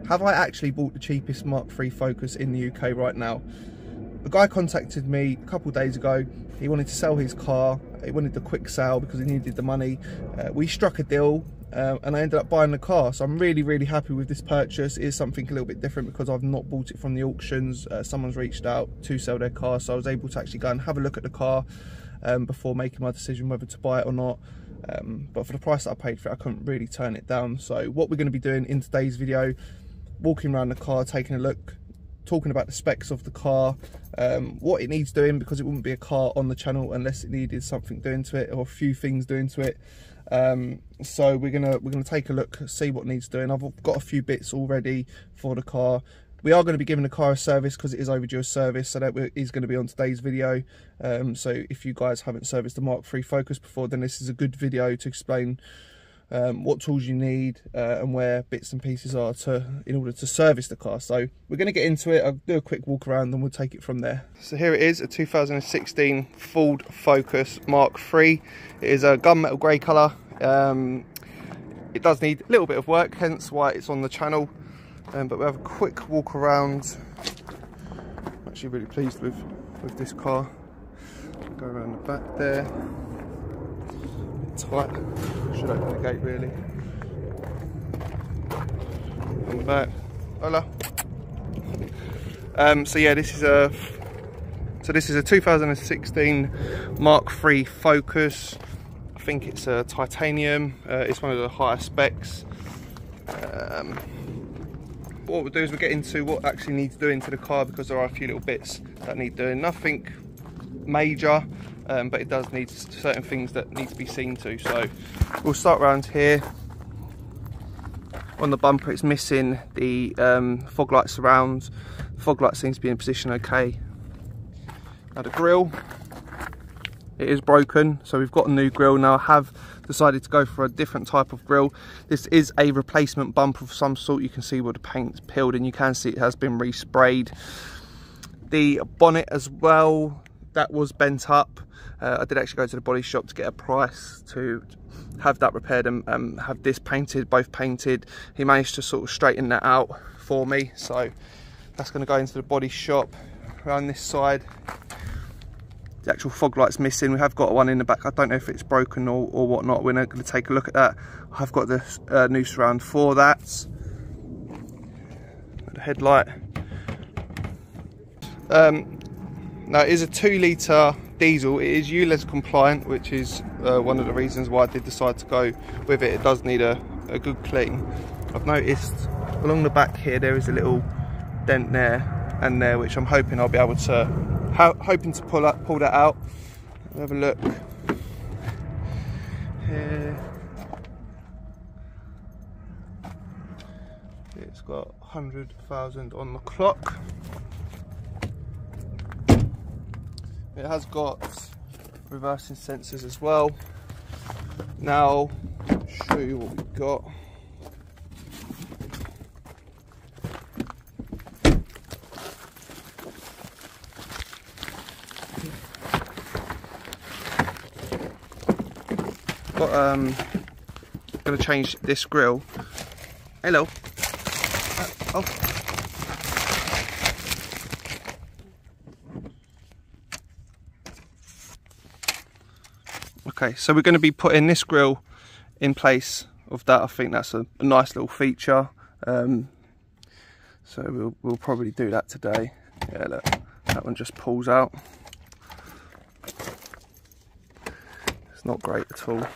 have I actually bought the cheapest Mark III Focus in the UK right now? A guy contacted me a couple of days ago. He wanted to sell his car. He wanted the quick sale because he needed the money. We struck a deal and I ended up buying the car. So I'm really happy with this purchase. It is something a little bit different because I've not bought it from the auctions. Someone's reached out to sell their car, so I was able to actually go and have a look at the car before making my decision whether to buy it or not. But for the price that I paid for it, I couldn't really turn it down. So what we're going to be doing in today's video, walking around the car, taking a look, talking about the specs of the car, what it needs doing, because it wouldn't be a car on the channel unless it needed something doing to it, or a few things doing to it. So we're gonna take a look, see what needs doing. I've got a few bits already for the car. We are going to be giving the car a service because it is overdue a service, so that is going to be on today's video. So if you guys haven't serviced the Mark III Focus before, then this is a good video to explain what tools you need and where bits and pieces are in order to service the car. So we're going to get into it. I'll do a quick walk around and we'll take it from there. So here it is, a 2016 Ford Focus Mark III. It is a gunmetal grey colour. It does need a little bit of work, hence why it's on the channel. But we'll have a quick walk around. I'm actually really pleased with this car. Go around the back there. Tight. Should open the gate really. On the back. Hola. So yeah, this is a 2016 Mark III Focus. I think it's a titanium. It's one of the higher specs. What we'll do is we'll get into what actually needs doing to the car, because there are a few little bits that need doing. Nothing major, but it does need certain things that need to be seen to. So we'll start around here. On the bumper, it's missing the fog light surrounds. The fog light seems to be in position okay. Now the grille, it is broken, so we've got a new grille. Now I have decided to go for a different type of grille. This is a replacement bumper of some sort. You can see where the paint's peeled, and you can see it has been resprayed. The bonnet as well, that was bent up. I did actually go to the body shop to get a price to have that repaired and have this painted, both painted. He managed to sort of straighten that out for me, so that's going to go into the body shop. Around this side, the actual fog light's missing. We have got one in the back. I don't know if it's broken or whatnot. We're not going to take a look at that. I've got the new surround for that. The headlight. Now it is a 2 litre diesel. It is ULEZ compliant, which is one of the reasons why I did decide to go with it. It does need a good clean. I've noticed along the back here there is a little dent there and there, which I'm hoping I'll be able to pull that out. Have a look here. It's got 100,000 on the clock. It has got reversing sensors as well. Now, I'll show you what we've got. Going to change this grille. Hello. Oh. Okay, so we're going to be putting this grille in place of that. I think that's a nice little feature. So we'll probably do that today. Yeah, look, that one just pulls out. It's not great at all.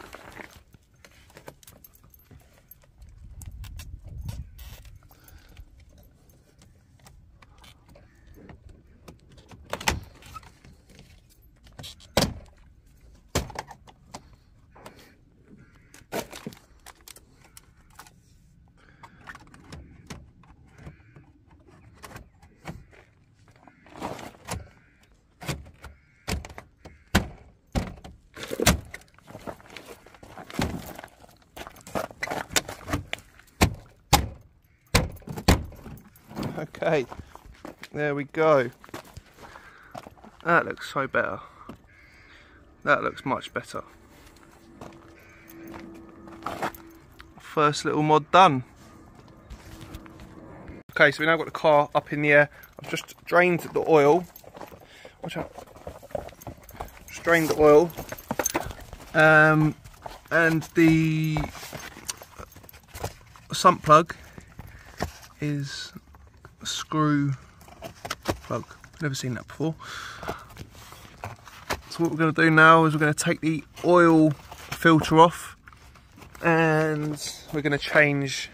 Okay, there we go. That looks so better. That looks much better. First little mod done. Okay, so we now got the car up in the air. I've just drained the oil. Watch out. Just drained the oil. And the sump plug is a screw plug. Never seen that before. So what we're going to do now is we're going to take the oil filter off, and we're going to change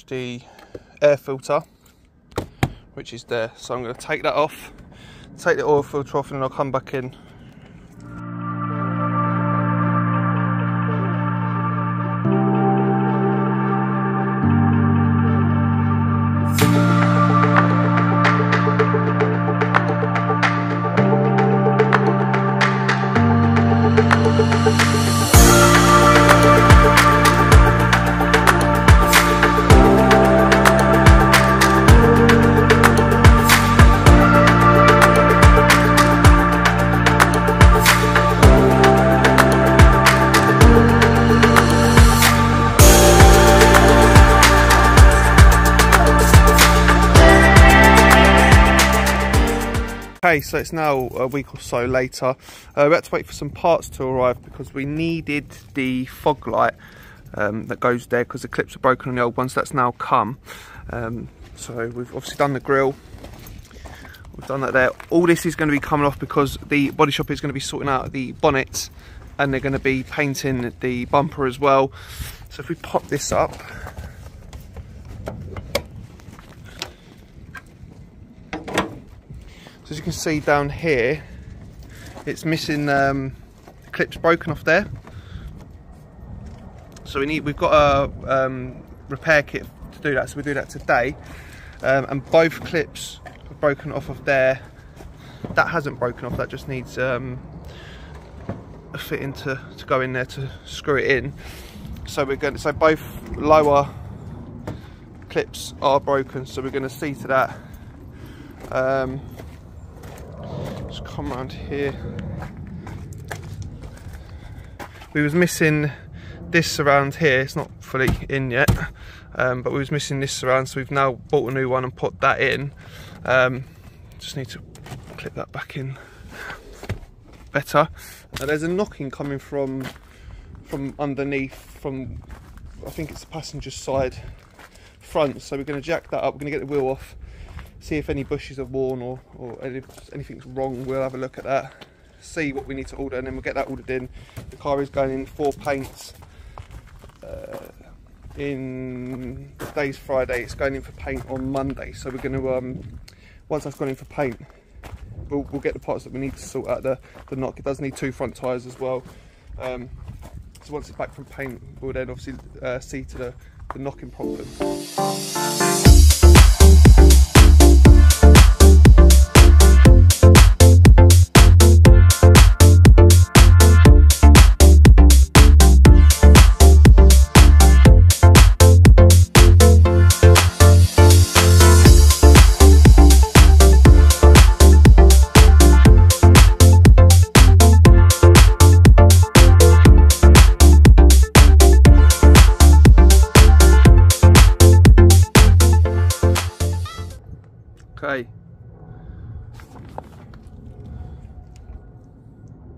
the air filter, which is there. So I'm going to take that off, take the oil filter off, and then I'll come back in. Okay, so it's now a week or so later. We had to wait for some parts to arrive because we needed the fog light that goes there because the clips are broken on the old ones. That's now come. So we've obviously done the grille. We've done that there. All this is going to be coming off because the body shop is going to be sorting out the bonnet, and they're going to be painting the bumper as well. So if we pop this up. As you can see down here, it's missing the clips broken off there. So we've got a repair kit to do that. So we do that today, and both clips are broken off of there. That hasn't broken off. That just needs a fitting to go in there to screw it in. So so both lower clips are broken. So we're going to see to that. Just come around here. We was missing this surround here. It's not fully in yet, but we was missing this surround, so we've now bought a new one and put that in. Just need to clip that back in better. There's a knocking coming from underneath, from I think it's the passenger side front. So we're going to jack that up. We're going to get the wheel off, see if any bushes are worn or if anything's wrong. We'll have a look at that, see what we need to order, and then we'll get that ordered in. The car is going in for paint. In today's Friday, it's going in for paint on Monday. So we're going to, once that's gone in for paint, we'll get the parts that we need to sort out the knock. It does need 2 front tyres as well. So once it's back from paint, we'll then obviously see to the knocking problem. Okay,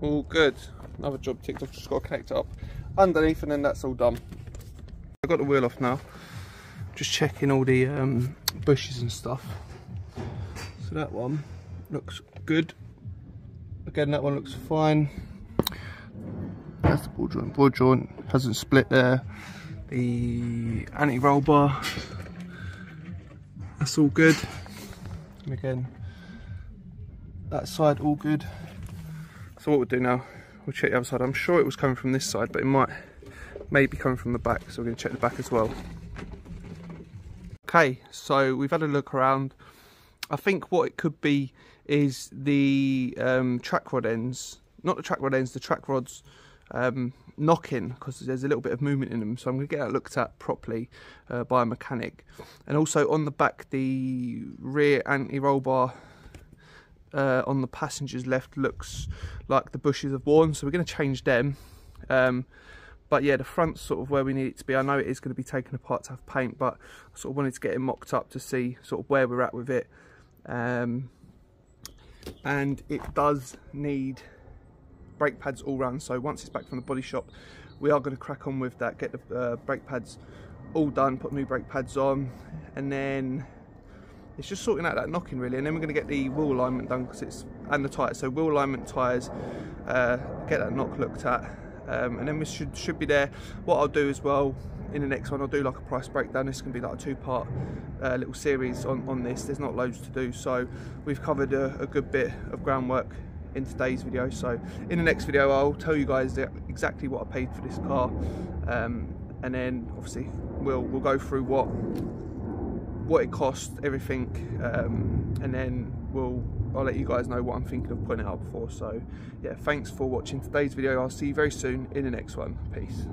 all good. Another job ticked off. Just got to connect it up underneath, and then that's all done. I've got the wheel off now. Just checking all the bushes and stuff. So that one looks good. Again, that one looks fine. That's the ball joint. Ball joint hasn't split there. The anti-roll bar, that's all good. And again, that side all good. So what we'll do now, we'll check the other side. I'm sure it was coming from this side, but it may be coming from the back, so we're going to check the back as well. Okay, so we've had a look around. I think what it could be is the track rod ends, not the track rod ends, the track rods knocking, because there's a little bit of movement in them. So I'm going to get that looked at properly by a mechanic. And also on the back, the rear anti-roll bar on the passenger's left looks like the bushes have worn, so we're going to change them. But But yeah, the front's sort of where we need it to be. I know it is going to be taken apart to have paint, but I sort of wanted to get it mocked up to see sort of where we're at with it. And it does need brake pads all round, so once it's back from the body shop, we are going to crack on with that, get the brake pads all done, put new brake pads on, and then it's just sorting out that knocking really, and then we're going to get the wheel alignment done, because it's, and the tyres, so wheel alignment, tyres, get that knock looked at, and then we should be there. What I'll do as well in the next one, I'll do like a price breakdown. This is going to be like a two-part little series on this. There's not loads to do, so we've covered a good bit of groundwork in today's video. So in the next video I'll tell you guys exactly what I paid for this car, and then obviously we'll go through what it cost, everything, and then I'll let you guys know what I'm thinking of putting it up for. So yeah, thanks for watching today's video. I'll see you very soon in the next one. Peace.